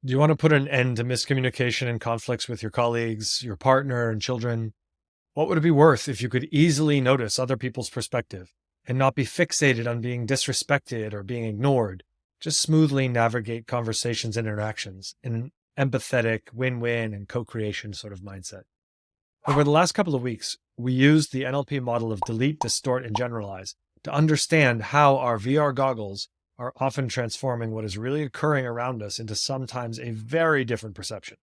Do you want to put an end to miscommunication and conflicts with your colleagues, your partner, and children? What would it be worth if you could easily notice other people's perspective and not be fixated on being disrespected or being ignored? Just smoothly navigate conversations and interactions in an empathetic, win-win, and co-creation sort of mindset. Over the last couple of weeks, we used the NLP model of delete, distort, and generalize to understand how our VR goggles are often transforming what is really occurring around us into sometimes a very different perception.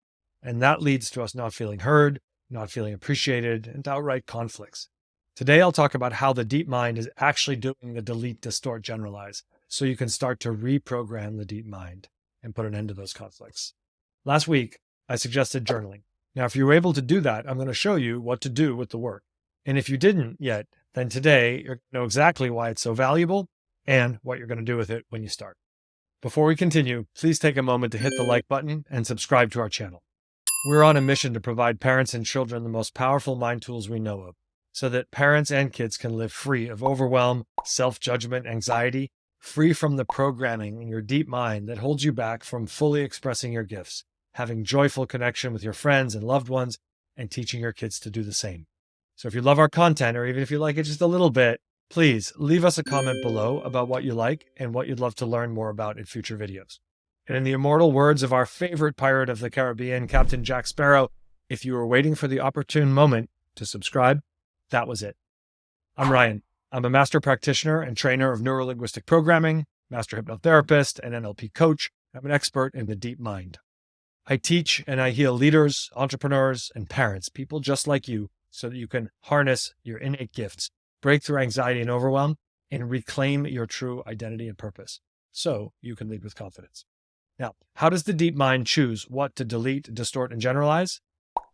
And that leads to us not feeling heard, not feeling appreciated, and outright conflicts. Today, I'll talk about how the deep mind is actually doing the delete, distort, generalize, so you can start to reprogram the deep mind and put an end to those conflicts. Last week, I suggested journaling. Now, if you were able to do that, I'm going to show you what to do with the work. And if you didn't yet, then today you're going to know exactly why it's so valuable and what you're going to do with it when you start. Before we continue, please take a moment to hit the like button and subscribe to our channel. We're on a mission to provide parents and children the most powerful mind tools we know of, so that parents and kids can live free of overwhelm, self-judgment, anxiety, free from the programming in your deep mind that holds you back from fully expressing your gifts, having joyful connection with your friends and loved ones, and teaching your kids to do the same. So if you love our content, or even if you like it just a little bit, please leave us a comment below about what you like and what you'd love to learn more about in future videos. And in the immortal words of our favorite pirate of the Caribbean, Captain Jack Sparrow, if you were waiting for the opportune moment to subscribe, that was it. I'm Ryan. I'm a master practitioner and trainer of neurolinguistic programming, master hypnotherapist, and NLP coach. I'm an expert in the deep mind. I teach and I heal leaders, entrepreneurs, and parents, people just like you, so that you can harness your innate gifts, break through anxiety and overwhelm, and reclaim your true identity and purpose, so you can lead with confidence. Now, how does the deep mind choose what to delete, distort, and generalize?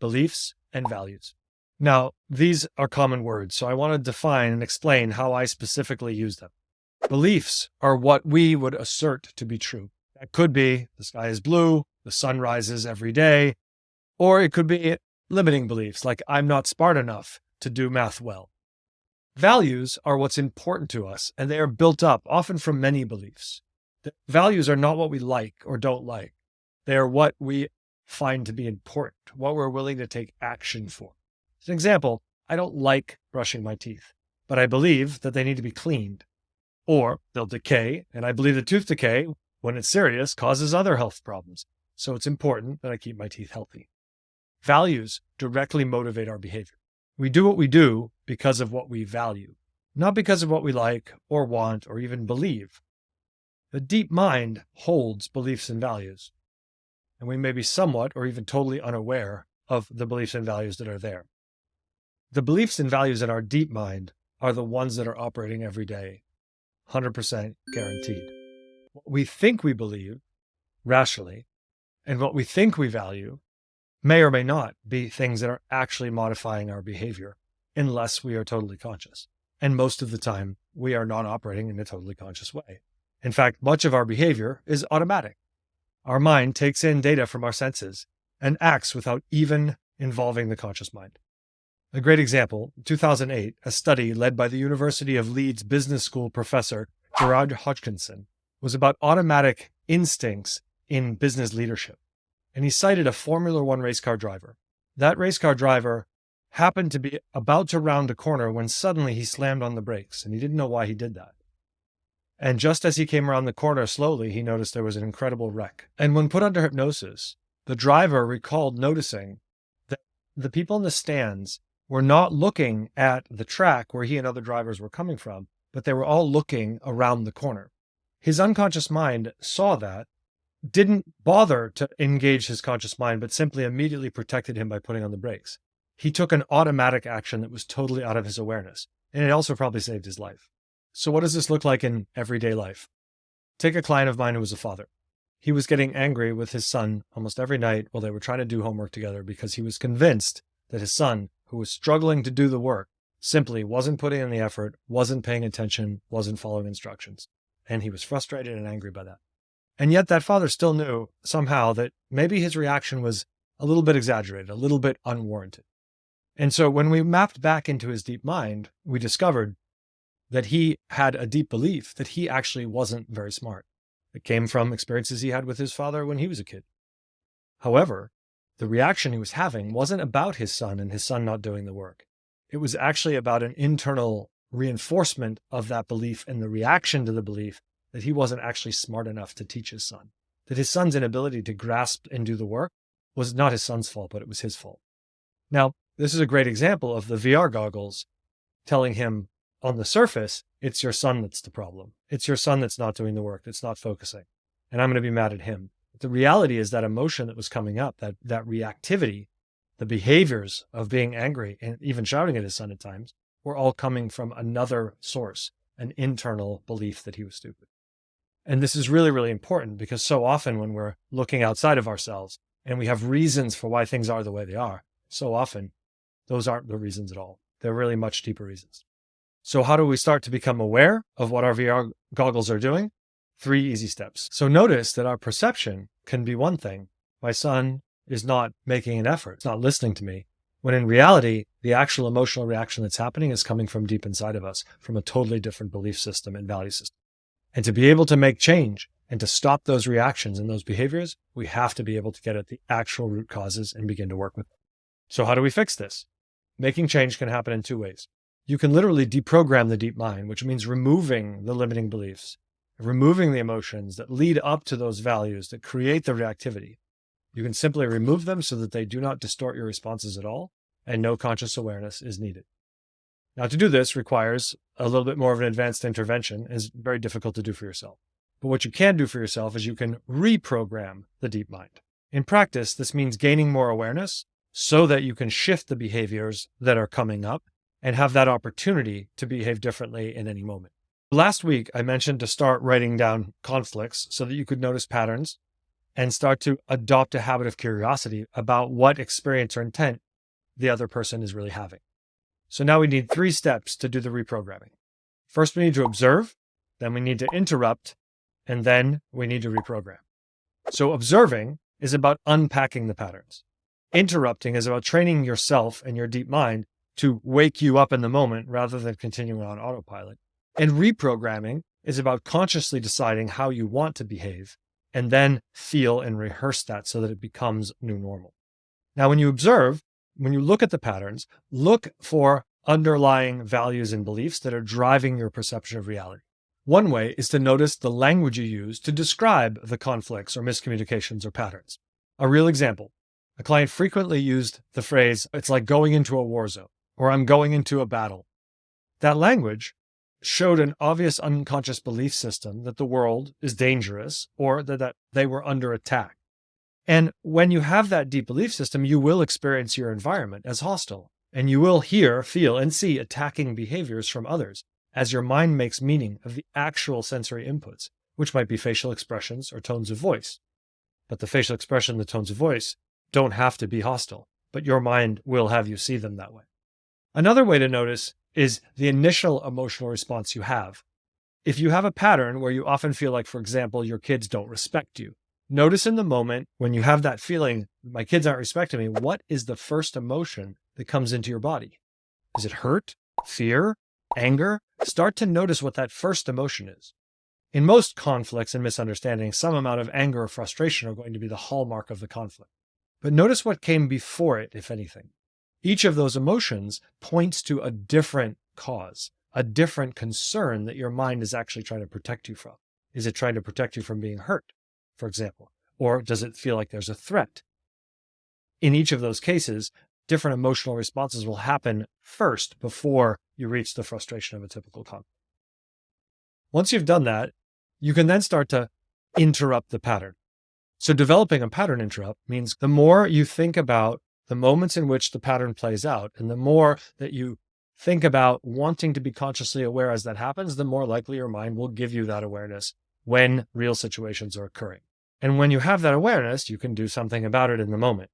Beliefs and values. Now, these are common words, so I want to define and explain how I specifically use them. Beliefs are what we would assert to be true. That could be the sky is blue, the sun rises every day, or it could be limiting beliefs like I'm not smart enough to do math well. Values are what's important to us, and they are built up often from many beliefs. The values are not what we like or don't like. They are what we find to be important, what we're willing to take action for. As an example, I don't like brushing my teeth, but I believe that they need to be cleaned, or they'll decay, and I believe that tooth decay, when it's serious, causes other health problems. So it's important that I keep my teeth healthy. Values directly motivate our behavior. We do what we do because of what we value, not because of what we like or want or even believe. The deep mind holds beliefs and values, and we may be somewhat or even totally unaware of the beliefs and values that are there. The beliefs and values in our deep mind are the ones that are operating every day, 100% guaranteed. What we think we believe rationally and what we think we value may or may not be things that are actually modifying our behavior unless we are totally conscious. And most of the time, we are not operating in a totally conscious way. In fact, much of our behavior is automatic. Our mind takes in data from our senses and acts without even involving the conscious mind. A great example, in 2008, a study led by the University of Leeds Business School professor Gerard Hodgkinson was about automatic instincts in business leadership. And he cited a Formula One race car driver. That race car driver happened to be about to round a corner when suddenly he slammed on the brakes, and he didn't know why he did that. And just as he came around the corner slowly, he noticed there was an incredible wreck. And when put under hypnosis, the driver recalled noticing that the people in the stands were not looking at the track where he and other drivers were coming from, but they were all looking around the corner. His unconscious mind saw that, didn't bother to engage his conscious mind, but simply immediately protected him by putting on the brakes. He took an automatic action that was totally out of his awareness, and it also probably saved his life. So what does this look like in everyday life? Take a client of mine who was a father. He was getting angry with his son almost every night while they were trying to do homework together because he was convinced that his son, who was struggling to do the work, simply wasn't putting in the effort, wasn't paying attention, wasn't following instructions. And he was frustrated and angry by that. And yet that father still knew somehow that maybe his reaction was a little bit exaggerated, a little bit unwarranted. And so when we mapped back into his deep mind, we discovered that he had a deep belief that he actually wasn't very smart. It came from experiences he had with his father when he was a kid. However, the reaction he was having wasn't about his son and his son not doing the work. It was actually about an internal reinforcement of that belief and the reaction to the belief that he wasn't actually smart enough to teach his son, that his son's inability to grasp and do the work was not his son's fault, but it was his fault. Now, this is a great example of the VR goggles telling him on the surface, it's your son that's the problem. It's your son that's not doing the work, that's not focusing. And I'm going to be mad at him. But the reality is that emotion that was coming up, that reactivity, the behaviors of being angry and even shouting at his son at times, were all coming from another source, an internal belief that he was stupid. And this is really, really important because so often when we're looking outside of ourselves and we have reasons for why things are the way they are, so often those aren't the reasons at all. They're really much deeper reasons. So how do we start to become aware of what our VR goggles are doing? 3 easy steps. So notice that our perception can be one thing. My son is not making an effort, it's not listening to me, when in reality, the actual emotional reaction that's happening is coming from deep inside of us, from a totally different belief system and value system. And to be able to make change and to stop those reactions and those behaviors, we have to be able to get at the actual root causes and begin to work with them. So how do we fix this? Making change can happen in 2 ways. You can literally deprogram the deep mind, which means removing the limiting beliefs, removing the emotions that lead up to those values that create the reactivity. You can simply remove them so that they do not distort your responses at all, and no conscious awareness is needed. Now, to do this requires a little bit more of an advanced intervention, and is very difficult to do for yourself. But what you can do for yourself is you can reprogram the deep mind. In practice, this means gaining more awareness so that you can shift the behaviors that are coming up and have that opportunity to behave differently in any moment. Last week, I mentioned to start writing down conflicts so that you could notice patterns and start to adopt a habit of curiosity about what experience or intent the other person is really having. So now we need 3 steps to do the reprogramming. First, we need to observe, then we need to interrupt, and then we need to reprogram. So observing is about unpacking the patterns. Interrupting is about training yourself and your deep mind to wake you up in the moment rather than continuing on autopilot. And reprogramming is about consciously deciding how you want to behave and then feel and rehearse that so that it becomes new normal. Now, when you observe, when you look at the patterns, look for underlying values and beliefs that are driving your perception of reality. One way is to notice the language you use to describe the conflicts or miscommunications or patterns. A real example, a client frequently used the phrase, it's like going into a war zone, or I'm going into a battle. That language showed an obvious unconscious belief system that the world is dangerous or that they were under attack. And when you have that deep belief system, you will experience your environment as hostile, and you will hear, feel, and see attacking behaviors from others as your mind makes meaning of the actual sensory inputs, which might be facial expressions or tones of voice. But the facial expression, the tones of voice, don't have to be hostile, but your mind will have you see them that way. Another way to notice is the initial emotional response you have. If you have a pattern where you often feel like, for example, your kids don't respect you, notice in the moment when you have that feeling, my kids aren't respecting me, what is the first emotion that comes into your body? Is it hurt, fear, anger? Start to notice what that first emotion is. In most conflicts and misunderstandings, some amount of anger or frustration are going to be the hallmark of the conflict. But notice what came before it, if anything. Each of those emotions points to a different cause, a different concern that your mind is actually trying to protect you from. Is it trying to protect you from being hurt, for example? Or does it feel like there's a threat? In each of those cases, different emotional responses will happen first before you reach the frustration of a typical conflict. Once you've done that, you can then start to interrupt the pattern. So developing a pattern interrupt means the more you think about the moments in which the pattern plays out, and the more that you think about wanting to be consciously aware as that happens, the more likely your mind will give you that awareness when real situations are occurring. And when you have that awareness, you can do something about it in the moment.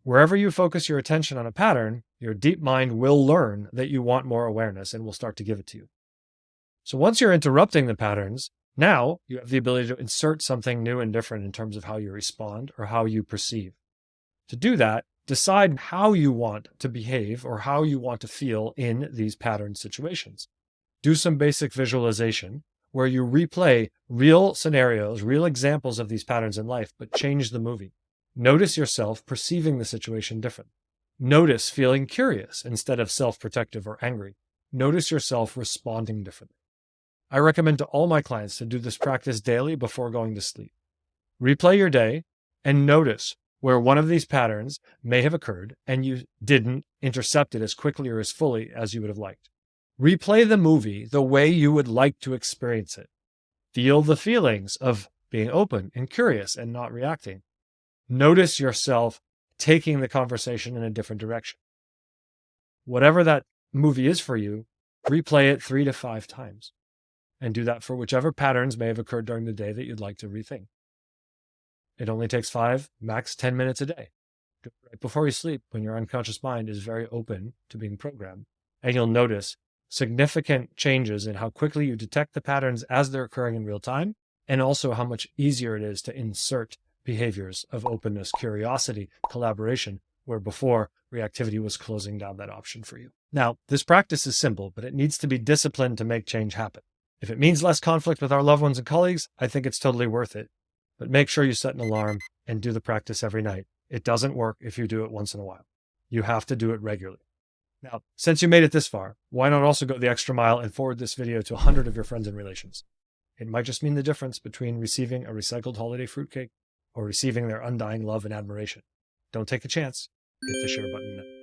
Wherever you focus your attention on a pattern, your deep mind will learn that you want more awareness and will start to give it to you. So once you're interrupting the patterns, now you have the ability to insert something new and different in terms of how you respond or how you perceive. To do that, decide how you want to behave or how you want to feel in these pattern situations. Do some basic visualization where you replay real scenarios, real examples of these patterns in life, but change the movie. Notice yourself perceiving the situation different. Notice feeling curious instead of self-protective or angry. Notice yourself responding differently. I recommend to all my clients to do this practice daily before going to sleep. Replay your day and notice where one of these patterns may have occurred and you didn't intercept it as quickly or as fully as you would have liked. Replay the movie the way you would like to experience it. Feel the feelings of being open and curious and not reacting. Notice yourself taking the conversation in a different direction. Whatever that movie is for you, replay it 3 to 5 times. And do that for whichever patterns may have occurred during the day that you'd like to rethink. It only takes 5, max 10 minutes a day. Do it right before you sleep when your unconscious mind is very open to being programmed. And you'll notice significant changes in how quickly you detect the patterns as they're occurring in real time, and also how much easier it is to insert behaviors of openness, curiosity, collaboration, where before reactivity was closing down that option for you. Now, this practice is simple, but it needs to be disciplined to make change happen. If it means less conflict with our loved ones and colleagues, I think it's totally worth it. But make sure you set an alarm and do the practice every night. It doesn't work if you do it once in a while. You have to do it regularly. Now, since you made it this far, why not also go the extra mile and forward this video to 100 of your friends and relations? It might just mean the difference between receiving a recycled holiday fruitcake or receiving their undying love and admiration. Don't take a chance. Hit the share button now.